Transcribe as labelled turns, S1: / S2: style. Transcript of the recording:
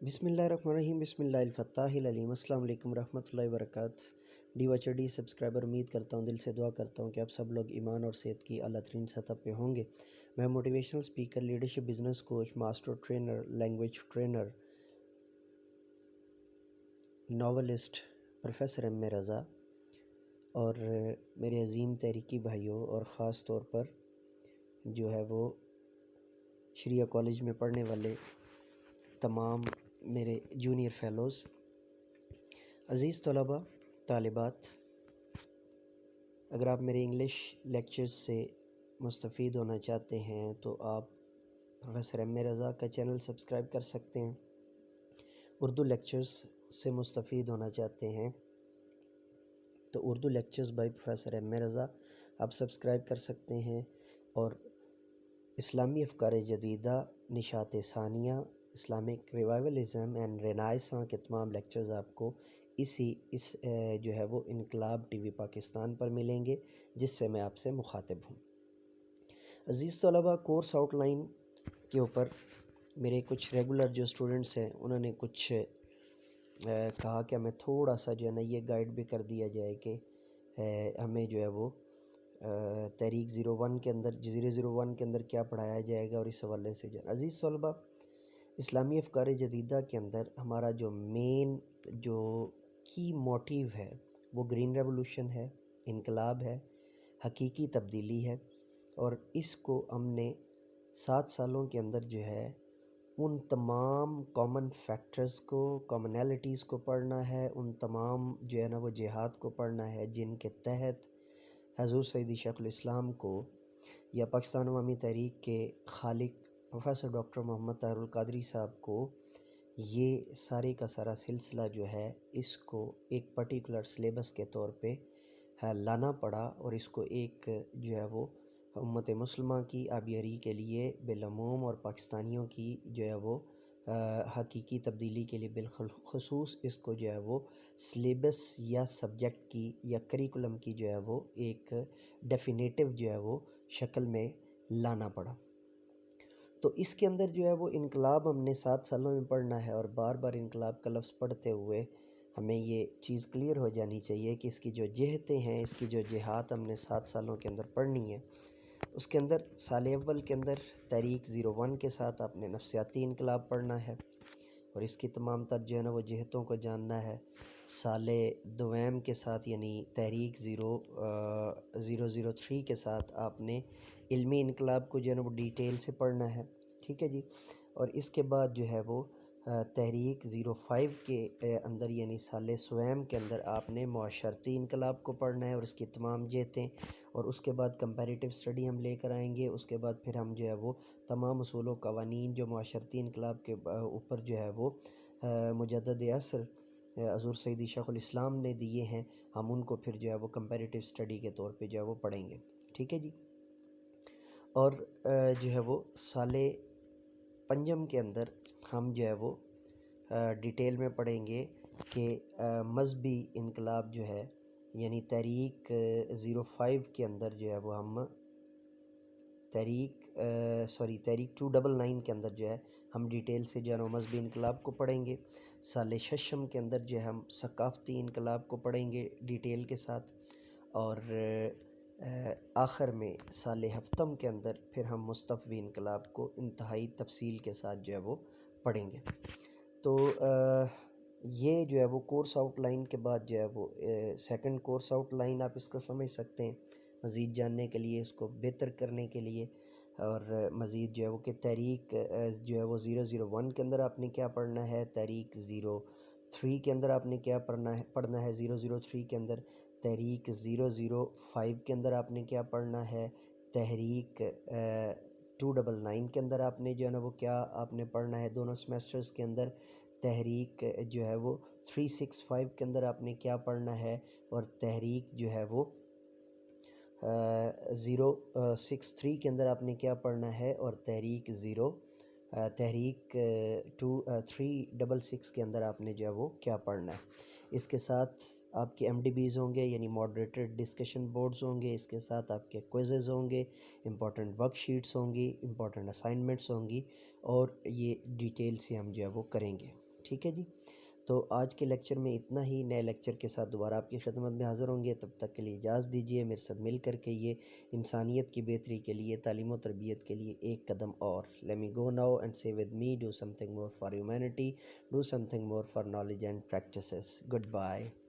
S1: بسم اللہ الرحمن الرحیم، بسم اللہ الفتاح العلیم۔ السلام علیکم ورحمۃ اللہ وبرکاتہ۔ ڈی واچر ڈی سبسکرائبر، امید کرتا ہوں، دل سے دعا کرتا ہوں کہ آپ سب لوگ ایمان اور صحت کی اعلیٰ ترین سطح پہ ہوں گے۔ میں motivational speaker, leadership business coach, master trainer, language trainer, novelist professor M Raza اور میرے عظیم تحریکی بھائیوں، اور خاص طور پر جو ہے وہ شریعہ کالج میں پڑھنے والے تمام میرے جونیئر فیلوز، عزیز طلباء، طالبات، اگر آپ میرے انگلش لیکچرز سے مستفید ہونا چاہتے ہیں تو آپ پروفیسر ایم رضا کا چینل سبسکرائب کر سکتے ہیں۔ اردو لیکچرز سے مستفید ہونا چاہتے ہیں تو Urdu lectures by professor M Raza آپ سبسکرائب کر سکتے ہیں، اور اسلامی افکار جدیدہ، نشاط ثانیہ، اسلامک ریوائولزم اینڈ رینائساں کے تمام لیکچرز آپ کو اس جو ہے وہ انقلاب ٹی وی پاکستان پر ملیں گے، جس سے میں آپ سے مخاطب ہوں۔ عزیز طلباء، کورس آؤٹ لائن کے اوپر میرے کچھ ریگولر جو اسٹوڈنٹس ہیں انہوں نے کچھ کہا کہ ہمیں تھوڑا سا جو ہے نا یہ گائیڈ بھی کر دیا جائے کہ ہمیں جو ہے وہ تحریک 01 کے اندر 001 کے اندر کیا پڑھایا جائے گا، اور اس حوالے سے جو ہے عزیز طلباء، اسلامی افکار جدیدہ کے اندر ہمارا جو مین جو کی موٹیو ہے وہ گرین ریولوشن ہے، انقلاب ہے، حقیقی تبدیلی ہے، اور اس کو ہم نے 7 سالوں کے اندر جو ہے ان تمام کامن فیکٹرز کو، کامنالٹیز کو پڑھنا ہے، ان تمام جو ہے نا وہ جہاد کو پڑھنا ہے جن کے تحت حضور سیدی شیخ الاسلام کو یا پاکستان عوامی تحریک کے خالق پروفیسر ڈاکٹر محمد طاہر القادری صاحب کو یہ سارے کا سارا سلسلہ جو ہے اس کو ایک پرٹیکولر سلیبس کے طور پہ لانا پڑا، اور اس کو ایک جو ہے وہ امت مسلمہ کی آبیاری کے لیے بالعموم اور پاکستانیوں کی جو ہے وہ حقیقی تبدیلی کے لیے بالخصوص اس کو جو ہے وہ سلیبس یا سبجیکٹ کی یا کریکولم کی جو ہے وہ ایک ڈیفینیٹو جو ہے وہ شکل میں لانا پڑا۔ تو اس کے اندر جو ہے وہ انقلاب ہم نے 7 سالوں میں پڑھنا ہے، اور بار بار انقلاب کا لفظ پڑھتے ہوئے ہمیں یہ چیز کلیئر ہو جانی چاہیے کہ اس کی جو جہتیں ہیں، اس کی جو جہات ہم نے 7 سالوں کے اندر پڑھنی ہے۔ اس کے اندر سال اول کے اندر تحریک 01 کے ساتھ آپ نے نفسیاتی انقلاب پڑھنا ہے، اور اس کی تمام تر جو ہے نا وہ جہتوں کو جاننا ہے۔ سال دویم کے ساتھ یعنی تحریک 003 کے ساتھ آپ نے علمی انقلاب کو جو ہے نا وہ ڈیٹیل سے پڑھنا ہے، ٹھیک ہے جی۔ اور اس کے بعد جو ہے وہ تحریک 05 کے اندر یعنی سال سویم کے اندر آپ نے معاشرتی انقلاب کو پڑھنا ہے اور اس کی تمام جہتیں، اور اس کے بعد کمپیریٹیو اسٹڈی ہم لے کر آئیں گے۔ اس کے بعد پھر ہم جو ہے وہ تمام اصول و قوانین جو معاشرتی انقلاب کے اوپر جو ہے وہ مجدد عصر حضور سیدی شیخ الاسلام نے دیے ہیں، ہم ان کو پھر جو ہے وہ کمپیریٹیو اسٹڈی کے طور پہ جو ہے وہ پڑھیں گے، ٹھیک ہے جی۔ اور جو ہے وہ سال پنجم کے اندر ہم جو ہے وہ ڈیٹیل میں پڑھیں گے کہ مذہبی انقلاب جو ہے یعنی تحریک 05 کے اندر جو ہے وہ ہم تحریک 299 کے اندر جو ہے ہم ڈیٹیل سے جو ہے مذہبی انقلاب کو پڑھیں گے۔ سال ششم کے اندر جو ہے ہم ثقافتی انقلاب کو پڑھیں گے ڈیٹیل کے ساتھ، اور آخر میں سال ہفتم کے اندر پھر ہم مصطفی انقلاب کو انتہائی تفصیل کے ساتھ جو ہے وہ پڑھیں گے۔ تو یہ جو ہے وہ کورس آؤٹ لائن کے بعد جو ہے وہ سیکنڈ کورس آؤٹ لائن آپ اس کو سمجھ سکتے ہیں، مزید جاننے کے لیے، اس کو بہتر کرنے کے لیے، اور مزید جو ہے وہ کہ تحریک جو ہے وہ 001 کے اندر آپ نے کیا پڑھنا ہے، تحریک 03 کے اندر آپ نے کیا پڑھنا ہے 003 کے اندر، تحریک 005 کے اندر آپ نے کیا پڑھنا ہے، تحریک 299 کے اندر آپ نے جو ہے نا وہ کیا آپ نے پڑھنا ہے دونوں سمیسٹرز کے اندر، تحریک جو ہے وہ 365 کے اندر آپ نے کیا پڑھنا ہے، اور تحریک جو ہے وہ 063 کے اندر آپ نے کیا پڑھنا ہے، اور تحریک 366 کے اندر آپ نے جو ہے وہ کیا پڑھنا ہے۔ اس کے ساتھ آپ کے MDBs ہوں گے یعنی ماڈریٹڈ ڈسکشن بورڈز ہوں گے، اس کے ساتھ آپ کے کوئزز ہوں گے، امپورٹنٹ ورک شیٹس ہوں گی، امپورٹنٹ اسائنمنٹس ہوں گی، اور یہ ڈیٹیل سے ہم جو ہے وہ کریں گے، ٹھیک ہے جی. تو آج کے لیکچر میں اتنا ہی. نئے لیکچر کے ساتھ دوبارہ آپ کی خدمت میں حاضر ہوں گے. تب تک کے لیے اجازت دیجیے. میرے ساتھ مل کر کے یہ انسانیت کی بہتری کے لیے، تعلیم و تربیت کے لیے ایک قدم اور. Let me go now and say with me, do something more for humanity, do something more for knowledge and practices. Goodbye.